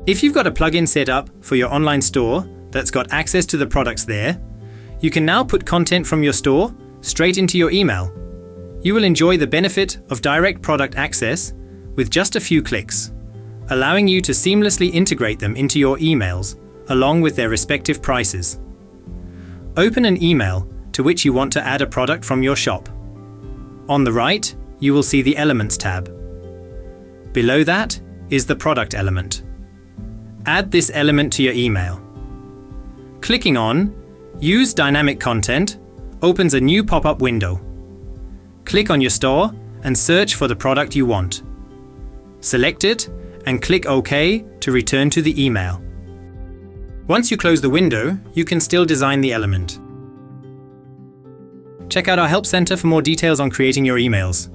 If you've got a plugin set up for your online store that's got access to the products there, you can now put content from your store straight into your email. You will enjoy the benefit of direct product access with just a few clicks, allowing you to seamlessly integrate them into your emails along with their respective prices. Open an email to which you want to add a product from your shop. On the right, you will see the Elements tab. Below that is the product element. Add this element to your email. Clicking on Use Dynamic Content opens a new pop-up window. Click on your store and search for the product you want. Select it and click OK to return to the email. Once you close the window, you can still design the element. Check out our Help Center for more details on creating your emails.